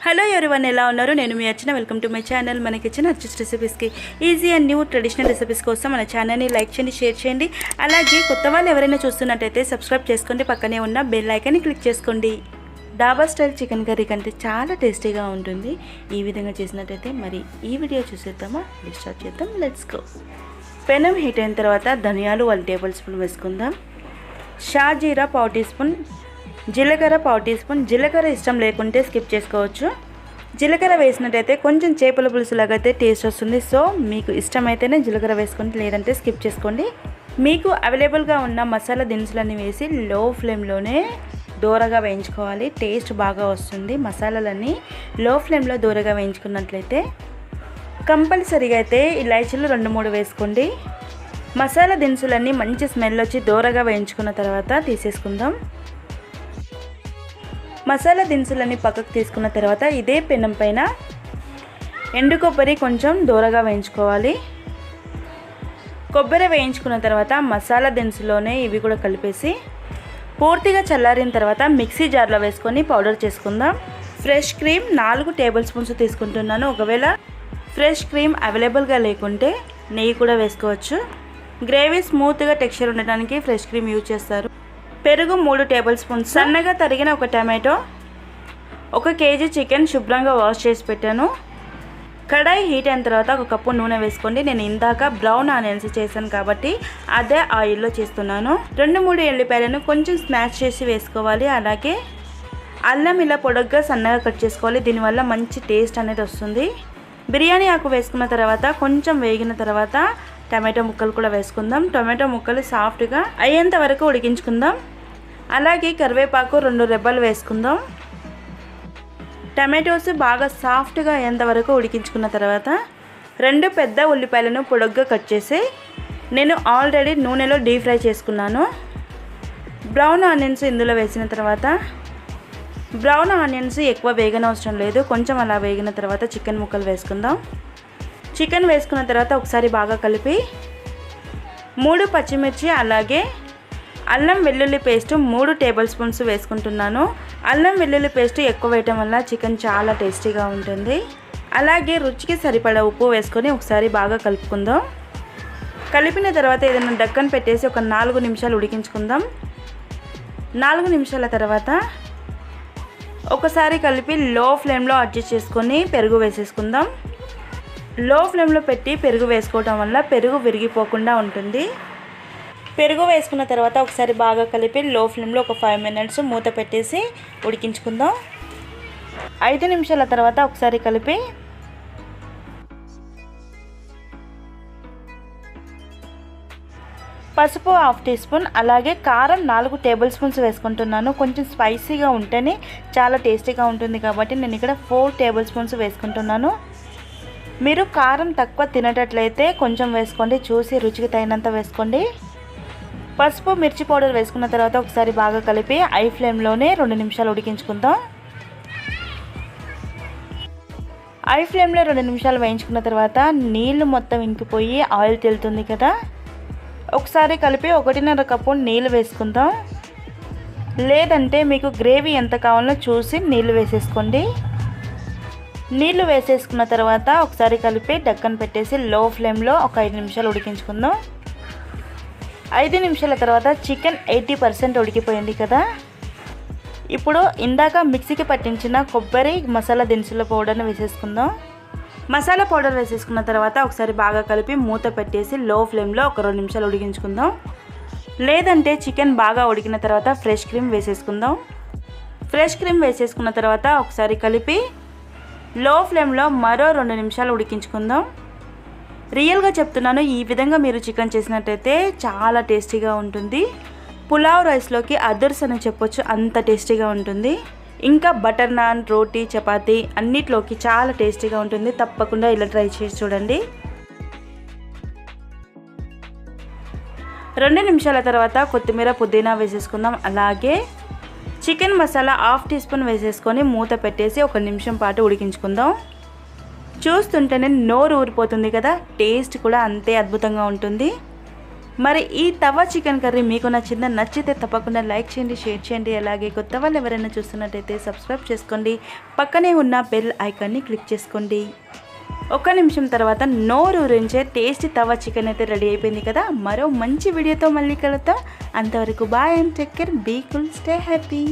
Hello everyone, ఎలా ఉన్నారు? నేను మీ Archana. Welcome to my channel. మన కిచెన్ అర్చస్ రెసిపీస్కి easy and new traditional recipes కోసం మన ఛానల్ని లైక్ చేయండి, షేర్ చేయండి. అలాగే కొత్త వాళ్ళు ఎవరైనా చూస్తున్నట్టయితే సబ్స్క్రైబ్ చేసుకోండి, పక్కనే ఉన్న బెల్ ఐకాన్ని క్లిక్ చేసుకోండి. డాబా స్టైల్ చికెన్ కర్రీ కంటే చాలా టేస్టీగా ఉంటుంది ఈ విధంగా చేసినట్టయితే. మరి ఈ వీడియో చూసేద్దామా? స్టార్ట్ చేద్దాం. Let's go. పెనం హీట్ అయిన తర్వాత ధనియాలు 1 టేబుల్ స్పూన్ వేసుకుందాం. షాజీరా 1/4 టీ స్పూన్, జీలకర్ర 1/4 టీ స్పూన్. జీలకర్ర ఇష్టం లేకుంటే స్కిప్ చేసుకోవచ్చు. జీలకర్ర వేసినట్టయితే కొంచెం చేపల పులుసు లాగైతే టేస్ట్ వస్తుంది. సో మీకు ఇష్టమైతేనే జీలకర్ర వేసుకోండి, లేదంటే స్కిప్ చేసుకోండి. మీకు అవైలబుల్గా ఉన్న మసాలా దినుసులన్నీ వేసి లో ఫ్లేమ్లోనే దూరగా వేయించుకోవాలి. టేస్ట్ బాగా వస్తుంది. మసాలాలన్నీ లో ఫ్లేమ్లో దూరగా వేయించుకున్నట్లయితే. కంపల్సరీగా అయితే ఇలాచీలు 2-3 వేసుకోండి. మసాలా దినుసులన్నీ మంచి స్మెల్ వచ్చి దూరగా వేయించుకున్న తర్వాత తీసేసుకుందాం. మసాలా దినుసులన్నీ పక్కకు తీసుకున్న తర్వాత ఇదే పెనం పైన ఎండు కొబ్బరి కొంచెం దూరగా వేయించుకోవాలి. కొబ్బరి వేయించుకున్న తర్వాత మసాలా దినుసులోనే ఇవి కూడా కలిపేసి పూర్తిగా చల్లారిన తర్వాత మిక్సీ జార్లో వేసుకొని పౌడర్ చేసుకుందాం. ఫ్రెష్ క్రీమ్ 4 టేబుల్ స్పూన్స్ తీసుకుంటున్నాను. ఒకవేళ ఫ్రెష్ క్రీమ్ అవైలబుల్గా లేకుంటే నెయ్యి కూడా వేసుకోవచ్చు. గ్రేవీ స్మూత్గా టెక్స్చర్ ఉండడానికి ఫ్రెష్ క్రీమ్ యూజ్ చేస్తారు. పెరుగు 3 టేబుల్ స్పూన్స్, సన్నగా తరిగిన 1 టమాటో, 1 కేజీ చికెన్ శుభ్రంగా వాష్ చేసి పెట్టాను. కడాయి హీట్ అయిన తర్వాత 1 కప్పు నూనె వేసుకోండి. నేను ఇందాక బ్రౌన్ ఆనియన్స్ చేశాను కాబట్టి అదే ఆయిల్లో చేస్తున్నాను. 2-3 ఎల్లిపాయలను కొంచెం స్మాష్ చేసి వేసుకోవాలి. అలాగే అల్లం ఇలా పొడగ్గా సన్నగా కట్ చేసుకోవాలి. దీనివల్ల మంచి టేస్ట్ అనేది వస్తుంది. బిర్యానీ ఆకు వేసుకున్న తర్వాత కొంచెం వేగిన తర్వాత టమాటో ముక్కలు కూడా వేసుకుందాం. టమాటో ముక్కలు సాఫ్ట్గా అయ్యేంత వరకు ఉడికించుకుందాం. అలాగే కరివేపాకు 2 రెబ్బలు వేసుకుందాం. టమాటోస్ బాగా సాఫ్ట్గా అయ్యేంత వరకు ఉడికించుకున్న తర్వాత 2 పెద్ద ఉల్లిపాయలను పొడగ్గా కట్ చేసి నేను ఆల్రెడీ నూనెలో డీప్ ఫ్రై చేసుకున్నాను. బ్రౌన్ ఆనియన్స్ ఇందులో వేసిన తర్వాత, బ్రౌన్ ఆనియన్స్ ఎక్కువ వేగనవసరం లేదు, కొంచెం అలా వేగిన తర్వాత చికెన్ ముక్కలు వేసుకుందాం. చికెన్ వేసుకున్న తర్వాత ఒకసారి బాగా కలిపి 3 పచ్చిమిర్చి అలాగే అల్లం వెల్లుల్లి పేస్ట్ 3 టేబుల్ స్పూన్స్ వేసుకుంటున్నాను. అల్లం వెల్లుల్లి పేస్ట్ ఎక్కువ వేయటం వల్ల చికెన్ చాలా టేస్టీగా ఉంటుంది. అలాగే రుచికి సరిపడా ఉప్పు వేసుకొని ఒకసారి బాగా కలుపుకుందాం. కలిపిన తర్వాత ఏదైనా డక్కన్ పెట్టేసి ఒక 4 నిమిషాలు ఉడికించుకుందాం. 4 నిమిషాల తర్వాత ఒకసారి కలిపి లో ఫ్లేమ్లో అడ్జస్ట్ చేసుకొని పెరుగు వేసేసుకుందాం. లో ఫ్లేమ్లో పెట్టి పెరుగు వేసుకోవటం వల్ల పెరుగు విరిగిపోకుండా ఉంటుంది. పెరుగు వేసుకున్న తర్వాత ఒకసారి బాగా కలిపి లో ఫ్లేమ్లో ఒక 5 మినిట్స్ మూత పెట్టేసి ఉడికించుకుందాం. 5 నిమిషాల తర్వాత ఒకసారి కలిపి పసుపు 1/2 టీ స్పూన్ అలాగే కారం 4 టేబుల్ స్పూన్స్ వేసుకుంటున్నాను. కొంచెం స్పైసీగా ఉంటేనే చాలా టేస్టీగా ఉంటుంది కాబట్టి నేను ఇక్కడ 4 టేబుల్ స్పూన్స్ వేసుకుంటున్నాను. మీరు కారం తక్కువ తినేటట్లయితే కొంచెం వేసుకోండి, చూసి రుచికి తగినంత వేసుకోండి. పసుపు మిర్చి పౌడర్ వేసుకున్న తర్వాత ఒకసారి బాగా కలిపి హై ఫ్లేమ్లోనే 2 నిమిషాలు ఉడికించుకుందాం. హై ఫ్లేమ్లో 2 నిమిషాలు వేయించుకున్న తర్వాత నీళ్లు మొత్తం ఇంకిపోయి ఆయిల్ తేలుతుంది కదా, ఒకసారి కలిపి 1.5 కప్పు నీళ్ళు వేసుకుందాం. లేదంటే మీకు గ్రేవీ ఎంత కావాలో చూసి నీళ్ళు వేసేసుకోండి. నీళ్లు వేసేసుకున్న తర్వాత ఒకసారి కలిపి డక్కన్ పెట్టేసి లో ఫ్లేమ్లో ఒక 5 నిమిషాలు ఉడికించుకుందాం. 5 నిమిషాల తర్వాత చికెన్ 80% ఉడికిపోయింది కదా. ఇప్పుడు ఇందాక మిక్సీకి పట్టించిన కొబ్బరి మసాలా దినుసుల పౌడర్ని వేసేసుకుందాం. మసాలా పౌడర్ వేసేసుకున్న తర్వాత ఒకసారి బాగా కలిపి మూత పెట్టేసి లో ఫ్లేమ్లో ఒక 2 నిమిషాలు ఉడికించుకుందాం. లేదంటే చికెన్ బాగా ఉడికిన తర్వాత ఫ్రెష్ క్రీమ్ వేసేసుకుందాం. ఫ్రెష్ క్రీమ్ వేసేసుకున్న తర్వాత ఒకసారి కలిపి లో ఫ్లేమ్లో మరో 2 నిమిషాలు ఉడికించుకుందాం. రియల్గా చెప్తున్నాను, ఈ విధంగా మీరు చికెన్ చేసినట్టయితే చాలా టేస్టీగా ఉంటుంది. పులావ్ రైస్లోకి అదర్స్ అని చెప్పొచ్చు, అంత టేస్టీగా ఉంటుంది. ఇంకా బటర్ నాన్, రోటీ, చపాతీ అన్నిట్లోకి చాలా టేస్టీగా ఉంటుంది. తప్పకుండా ఇలా ట్రై చేసి చూడండి. 2 నిమిషాల తర్వాత కొత్తిమీర, పుదీనా వేసేసుకుందాం. అలాగే చికెన్ మసాలా 1/2 టీ స్పూన్ వేసేసుకొని మూత పెట్టేసి 1 నిమిషం పాటు ఉడికించుకుందాం. చూస్తుంటేనే నోరు ఊరిపోతుంది కదా, టేస్ట్ కూడా అంతే అద్భుతంగా ఉంటుంది. మరి ఈ తవా చికెన్ కర్రీ మీకు నచ్చితే తప్పకుండా లైక్ చేయండి, షేర్ చేయండి. అలాగే కొత్త వాళ్ళు ఎవరైనా చూస్తున్నట్టయితే సబ్స్క్రైబ్ చేసుకోండి. పక్కనే ఉన్న బెల్ ఐకాన్ని క్లిక్ చేసుకోండి. 1 నిమిషం తర్వాత నోరూరించే టేస్టీ తవా చికెన్ అయితే రెడీ అయిపోయింది కదా. మరో మంచి వీడియోతో మళ్ళీ కలుద్దాం. అంతవరకు bye and take care, be cool, stay happy.